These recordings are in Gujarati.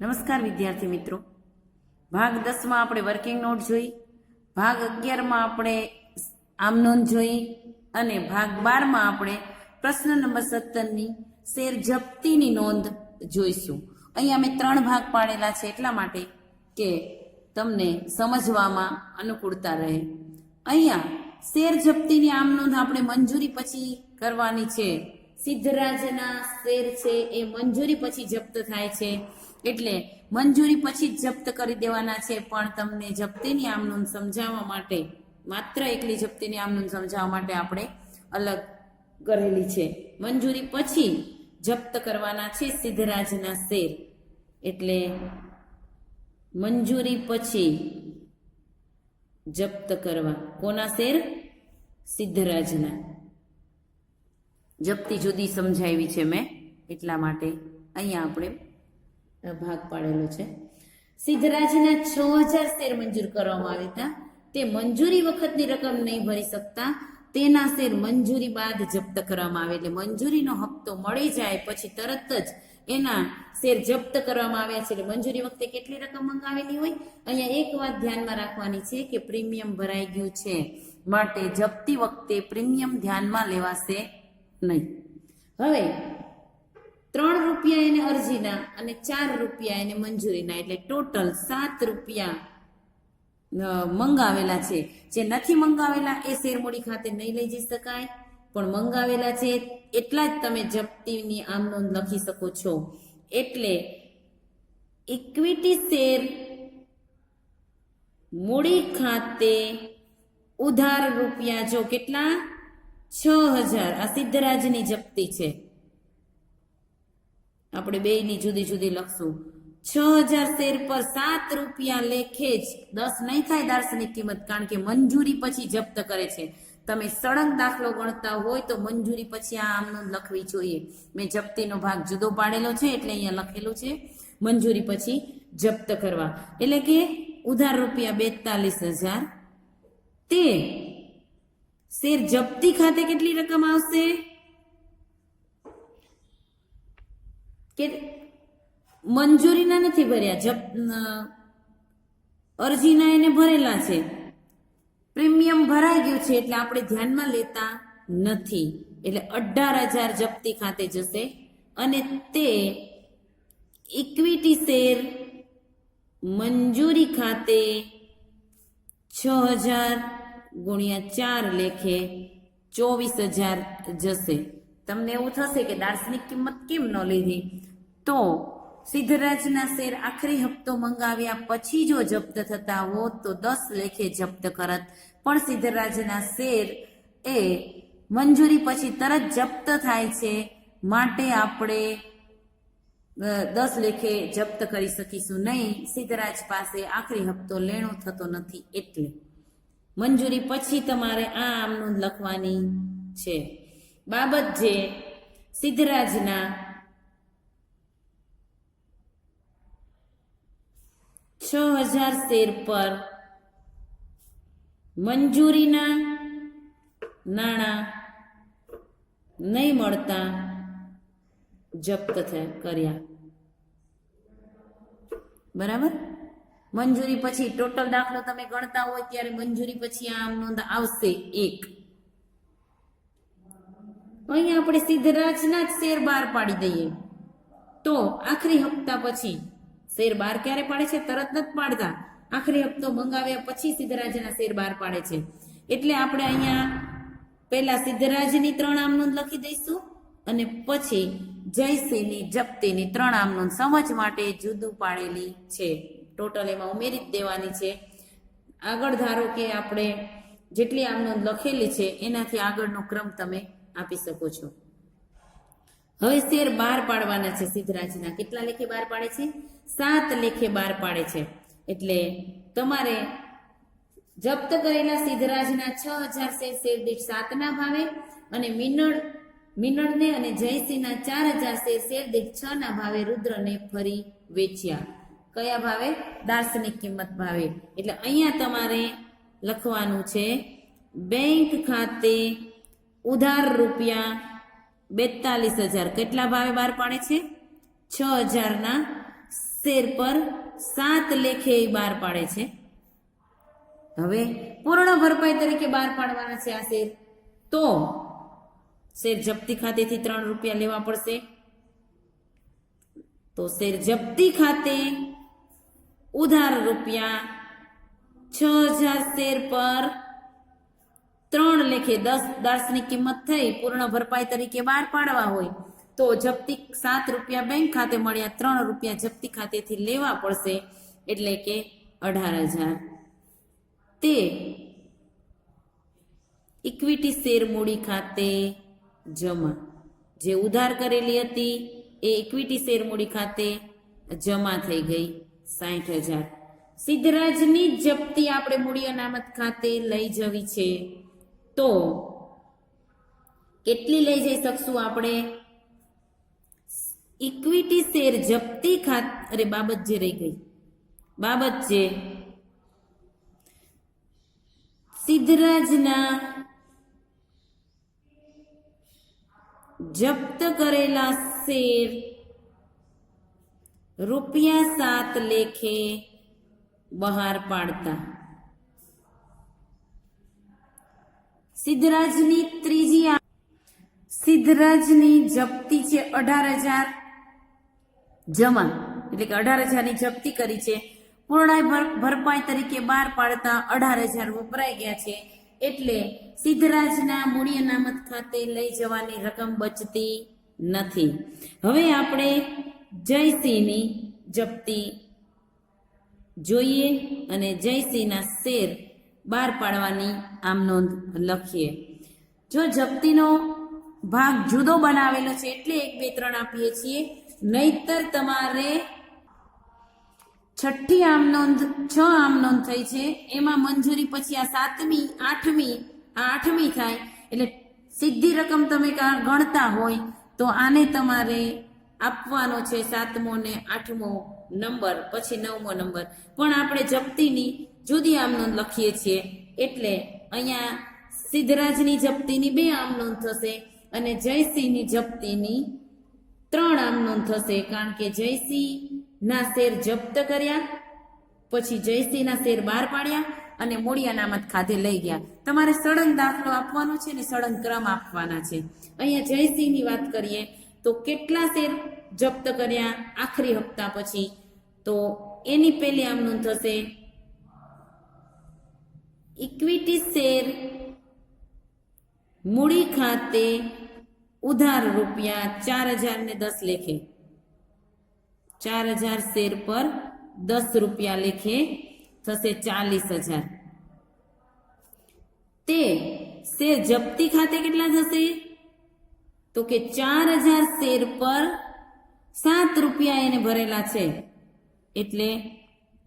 નમસ્કાર વિદ્યાર્થી મિત્રો, ભાગ 10 માં આપણે વર્કિંગ નોટ જોઈ, ભાગ 11 માં આપણે આમ નોંધ જોઈ અને ભાગ 12 માં આપણે પ્રશ્ન નંબર 17 ની શેર જપ્તીની નોંધ જોઈશું. અહીંયા મેં 3 ભાગ પાડેલા છે એટલા માટે કે તમને સમજવામાં અનુકૂળતા રહે. અહીંયા શેર જપ્તીની આમ નોંધ આપણે મંજૂરી પછી કરવાની છે. સિદ્ધરાજના શેર છે એ મંજૂરી પછી જપ્ત થાય છે એટલે મંજૂરી પછી જ જપ્ત કરી દેવાના છે. પણ તમને જપ્તીની આમ નોંધ સમજાવવા માટે, માત્ર એકલી જપ્તીની આમ નોંધ સમજાવવા માટે આપણે અલગ કરેલી છે. મંજૂરી પછી જપ્ત કરવાના છે સિદ્ધરાજના શેર, એટલે મંજૂરી પછી જપ્ત કરવા. કોના શેર? સિદ્ધરાજના. જપ્તી જુદી સમજાવી છે મેં, એટલા માટે અહીંયા આપણે ભાગ પાડેલો છે. સિદ્ધરાજના 6000 શેર મંજૂર કરવામાં આવ્યા હતા. તે મંજૂરી વખતની રકમ નહીં ભરી શકતા, તેના શેર મંજૂરી બાદ જપ્ત કરવામાં આવે. એટલે મંજૂરીનો હપ્તો મળી જાય પછી તરત જ એના શેર જપ્ત કરવામાં આવ્યા છે. એટલે મંજૂરી વખતે કેટલી રકમ મંગાવેલી હોય. અહીંયા એક વાત ધ્યાનમાં રાખવાની છે કે પ્રીમિયમ ભરાઈ ગયું છે, માટે જપ્તી વખતે પ્રીમિયમ ધ્યાનમાં લેવાશે નહીં. હવે 3 રૂપિયા એને અરજીના અને 4 રૂપિયા એને મંજૂરીના, એટલે ટોટલ 7 રૂપિયા મંગાવેલા છે. જે નથી મંગાવેલા એ શેરમૂડી ખાતે નહીં લઈ જઈ શકાય, પણ મંગાવેલા છે એટલા જ તમે જપ્તીની આમ નોંધ લખી શકો છો. એટલે ઇક્વિટી શેર મૂડી ખાતે ઉધાર રૂપિયા, જો કેટલા? 6000. આ સિદ્ધરાજની જપ્તી છે. આપણે બેયની જુદી જુદી લખશું. 6000 શેર પર 7 રૂપિયા લેખે જ, 10 નહીં થાય દાર્શનિક કિંમત, કારણ કે મંજૂરી પછી જપ્ત કરે છે. તમે સળંગ દાખલો ગણતા હોય તો મંજૂરી પછી આ આમ નોંધ લખવી જોઈએ. મેં જપ્તીનો ભાગ જુદો પાડેલો છે એટલે અહીંયા લખેલું છે મંજૂરી પછી જપ્ત કરવા. એટલે કે ઉધાર રૂપિયા 42000. તે શેર જપ્તી ખાતે કેટલી રકમ આવશે? કે મંજૂરીના નથી ભર્યા, અરજીના એને ભરેલા છે. પ્રીમિયમ ભરાઈ ગયું છે એટલે આપણે ધ્યાનમાં લેતા નથી. એટલે 18000 જપ્તી ખાતે જશે અને તે ઇક્વિટી શેર મંજૂરી ખાતે 6000 ગુણ્યા 4 લેખે 24000 જશે. તમને એવું થશે કે દાર્શનિક કિંમત કેમ ન લીધી? તો સિદ્ધરાજના શેર આખરી હપ્તો મંગાવ્યા પછી જો જપ્ત થતા હોત તો 10 લેખે જપ્ત કરત, પણ સિદ્ધરાજના શેર એ મંજૂરી પછી તરત જપ્ત થાય છે, માટે આપણે 10 લેખે જપ્ત કરી શકીશું નહીં. સિદ્ધરાજ પાસે આખરી હપ્તો લેણો થતો નથી, એટલે મંજૂરી પછી તમારે આ આમ નોંધ લખવાની છે. બાબત જે સિદ્ધરાજના 6000 શેર પર મંજૂરીના નાણાં નહીં મળતા જપ્ત કર્યા. બરાબર? મંજૂરી પછી ટોટલ દાખલો તમે ગણતા હોય ત્યારે મંજૂરી પછી આમ નોંધ આવશે 1. અહીંયા આપણે સિદ્ધરાજના જ શેર બહાર પાડી દઈએ તો આખરી હપ્તા પછી શેર બહાર ક્યારે પાડે છે? તરત નથી પાડતા. આખરી હપ્તો મંગાવ્યા પછી સિદ્ધરાજના શેર બહાર પાડે છે. એટલે આપણે અહીંયા પહેલા સિદ્ધરાજની 3 આમ નોંધ લખી દઈશું અને પછી જયસિંહની જપ્તીની 3 આમ નોંધ સમજ માટે જુદું પાડેલી છે. ટોટલ એમાં ઉમેરી જ દેવાની છે. આગળ ધારો કે આપણે જેટલી આમ નોંધ લખેલી છે એનાથી આગળનો ક્રમ તમે આપી શકો છો. હવે શેર બહાર પાડવાના છે સિદ્ધરાજના. કેટલા લેખે બહાર પાડે છે? 7 લેખે બહાર પાડે છે. એટલે તમારે જપ્ત કરેલા સિદ્ધરાજના 6000 શેર દીઠ 7 ના ભાવે અને મિનળને અને જયસિંહના 4000 શેર દીઠ 6 ના ભાવે રુદ્રને ફરી વેચ્યા. કયા ભાવે? દાર્શનિક કિંમત ભાવે. એટલે અહીંયા તમારે લખવાનું છે બેંક ખાતે ઉધાર રૂપિયા 42000. કેટલા ભાવે બહાર પાડે છે? 6000 ના શેર પર 7 લેખે બહાર પાડે છે. હવે પૂર્ણ ભરપાઈ તરીકે બહાર પાડવાના છે આ શેર, તો શેર જપ્તી ખાતેથી 3 રૂપિયા લેવા પડશે. તો શેર જપ્તી ખાતે ઉધાર રૂપિયા 6000 શેર પર 3 લેખે 10 દાર્શનિક કિંમત થઈ પૂર્ણ ભરપાઈ તરીકે બહાર પાડવા હોય તો જપ્તી 7 રૂપિયા બેંક ખાતે મળ્યા, 3 રૂપિયા જપ્તી ખાતેથી લેવા પડશે, એટલે કે 18,000. તે ઇક્વિટી શેર મૂડી ખાતે જમા. જે ઉધાર કરેલી હતી એ ઇક્વિટી શેર મૂડી ખાતે જમા થઈ ગઈ 60,000. સિદ્ધરાજની જપ્તી આપણે મૂડી અનામત ખાતે લઈ જવી છે, તો કેટલી લઈ જઈ શકશું આપણે? ઇક્વિટી શેર જપ્તી ખાતે બાબત જે રહી ગઈ, બાબત જે સિદ્ધરાજના જપ્ત કરેલા શેર ₹7 લેખે બહાર પાડતા. સિદ્ધરાજની ત્રીજી સિદ્ધરાજની જપ્તી છે 18,000 જમા, એટલે કે 18,000 ની જપ્તી કરી છે. પૂર્ણ ભરપાઈ તરીકે બહાર પાડતા 18,000 વપરાઈ ગયા છે, એટલે સિદ્ધરાજના મૂડી અનામત ખાતે લઈ જવાની રકમ બચતી નથી. હવે આપણે જયસિંહની જપ્તી જોઈએ અને જયસિંહના શેર બહાર પાડવાની આમ નોંધ લખીએ. જો જપ્તીનો ભાગ જુદો બનાવેલો છે એટલે 1, 2, 3 આપીએ છીએ, નહીતર તમારે 6ઠ્ઠી આમ નોંધ 6 આમ નોંધ થઈ છે, એમાં મંજૂરી પછી આ 7મી 8મી થાય, એટલે સીધી રકમ તમે ગણતા હોય તો આને તમારે આપવાનો છે 7મો ને 8મો નંબર, પછી 9મો નંબર. પણ આપણે જપ્તીની જુદી આમ નોંધ લખીએ છીએ, એટલે અહીંયા સિદ્ધરાજની જપ્તીની 2 આમ નોંધ થશે અને જયસિંહની જપ્તીની 3 આમ નોંધ થશે, કારણ કે જયસિંહના શેર જપ્ત કર્યા, પછી જયસિંહના શેર બહાર પાડ્યા અને મૂડી અનામત ખાતે લઈ ગયા. તમારે સળંગ દાખલો આપવાનો છે ને સળંગ ક્રમ આપવાના છે. અહીંયા જયસિંહની વાત કરીએ તો કેટલા શેર જપ્ત કર્યા આખરી હપ્તા પછી, તો એની પહેલી આમ નોંધ થશે ઇક્વિટી શેર મૂડી ખાતે ઉધાર રૂપિયા 4,000 ને 10 લેખે, 4,000 શેર પર 10 રૂપિયા લેખે થશે 40,000. તે શેર જપ્તી ખાતે કેટલા થશે? તો કે 4,000 શેર પર 7 રૂપિયા એને ભરેલા છે, એટલે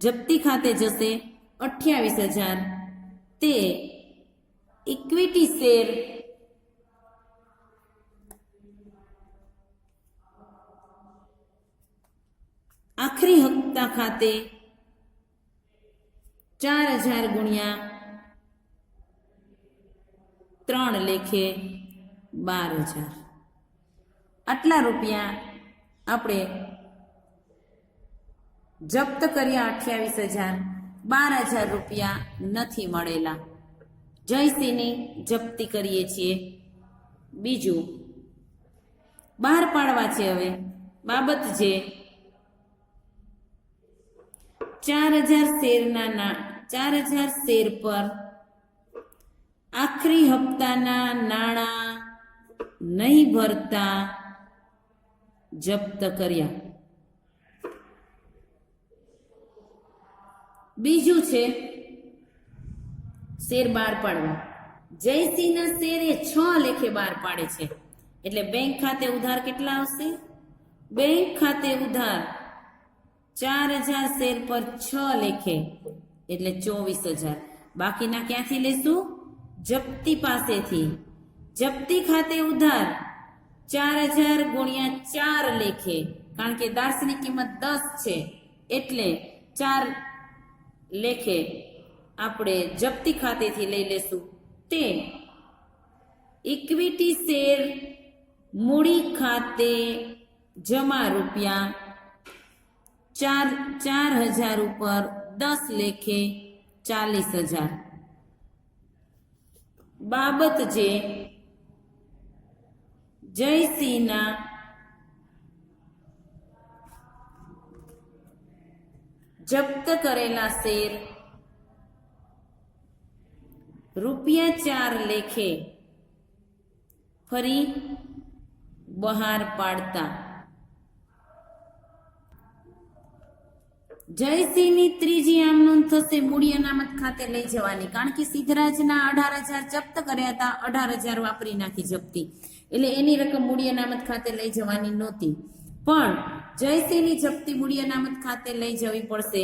જપ્તી ખાતે જશે 28,000. તે ઇક્વિટી શેર આખરી હપ્તા ખાતે 4,000 ગુણ્યા 3 લેખે 12,000. આટલા રૂપિયા આપણે જપ્ત કર્યા 28,000, 12,000 રૂપિયા નથી મળેલા. જયસિંહની જપ્તી કરીએ છીએ. બીજું બહાર પાડવા છે. હવે બાબત જે 4,000 શેર પર આખરી હપ્તાના નાણાં નહીં ભરતા જપ્ત કર્યા. બીજું છે શેર બહાર પાડવા. જયસિંહના શેર એ 6 લેખે બહાર પાડે છે, એટલે બેંક ખાતે ઉધાર કેટલા આવશે? બેંક ખાતે ઉધાર 4,000 શેર પર 6 લેખે, એટલે 24,000. બાકીના ક્યાંથી લેશું? જપ્તી પાસેથી. જપ્તી ખાતે ઉધાર 4,000 ગુણ્યા 4 લેખે, કારણ કે દાર્શનિક કિંમત 10 છે, એટલે 4 લેખે આપણે જપ્તી ખાતેથી લઈ લેશું. તે ઇક્વિટી શેર મૂડી ખાતે જમા રૂપિયા 4,000 ઉપર 10 લેખે 40,000. બાબત જે જયસિંહના જપ્ત કરેલા શેર ₹4 લેખે ફરી બહાર પાડતા જયસિંહની ત્રીજી આમ નોંધ થશે મૂડી અનામત ખાતે લઈ જવાની, કારણ કે સિદ્ધરાજના 18,000 જપ્ત કર્યા હતા, 18,000 વાપરી નાખી જપ્તી, એટલે એની રકમ મૂડી અનામત ખાતે લઈ જવાની નહોતી. પણ જયસિંહની જપ્તી મૂડી અનામત ખાતે લઈ જવી પડશે.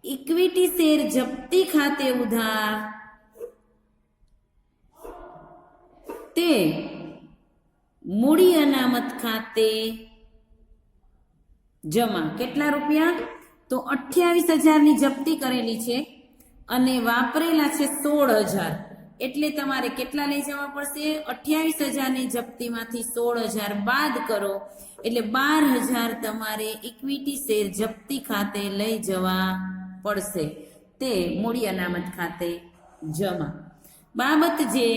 ઇક્વિટી શેર જપ્તી ખાતે ઉધાર તે મૂડી અનામત ખાતે જમા. કેટલા રૂપિયા? તો 28,000 જપ્તી કરેલી છે અને વાપરેલા છે 16,000, એટલે તમારે કેટલા લઈ જવા પડશે? 28,000 જપ્તીમાંથી 16,000 બાદ કરો એટલે 12,000 તમારે ઇક્વિટી શેર જપ્તી ખાતે લઈ જવા પડશે, તે મૂડી અનામત ખાતે જમા. બાબત જે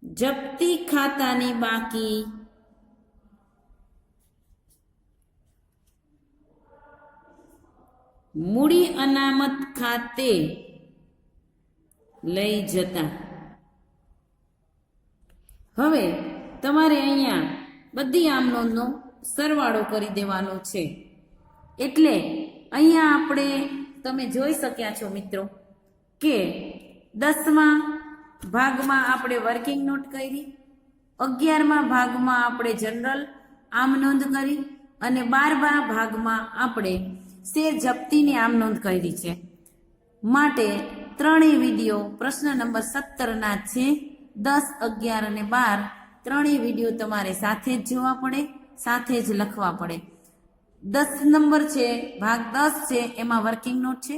જપ્તી ખાતાની બાકી મૂડી અનામત ખાતે લઈ જતા. હવે તમારે અહીંયા બધી આમ નોંધનો સરવાળો કરી દેવાનો છે. એટલે અહીંયા આપણે તમે જોઈ શક્યા છો મિત્રો કે 10મા ભાગમાં આપણે વર્કિંગ નોટ કરી, 11મા ભાગમાં આપણે જનરલ આમ નોંધ કરી અને 12મા ભાગમાં આપણે શેર જપ્તીની આમ નોંધ કરી છે. માટે ત્રણેય વિડીયો પ્રશ્ન નંબર 17ના છે. 10, 11 અને 12 ત્રણેય વિડીયો તમારે સાથે જ જોવા પડે, સાથે જ લખવા પડે. 10 નંબર છે, ભાગ 10 છે એમાં વર્કિંગ નોટ છે,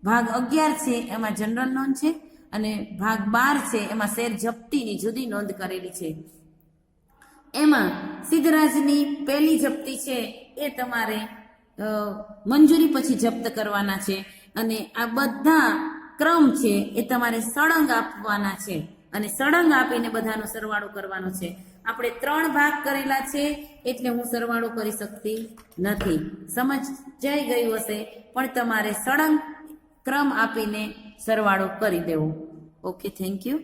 ભાગ 11 છે એમાં જનરલ નોંધ છે અને ભાગ 12 છે એમાં શેર જપ્તીની જુદી નોંધ કરેલી છે. એમાં સિદ્ધરાજની પહેલી જપ્તી છે એ તમારે મંજૂરી પછી જપ્ત કરવાના છે અને આ બધા ક્રમ છે એ તમારે સળંગ આપવાના છે અને સળંગ આપીને બધાનો સરવાળો કરવાનો છે. આપણે 3 ભાગ કરેલા છે એટલે હું સરવાળો કરી શકતી નથી. સમજાઈ ગયું હશે, પણ તમારે સળંગ ક્રમ આપીને સરવાળો કરી દેવો. Okay, thank you.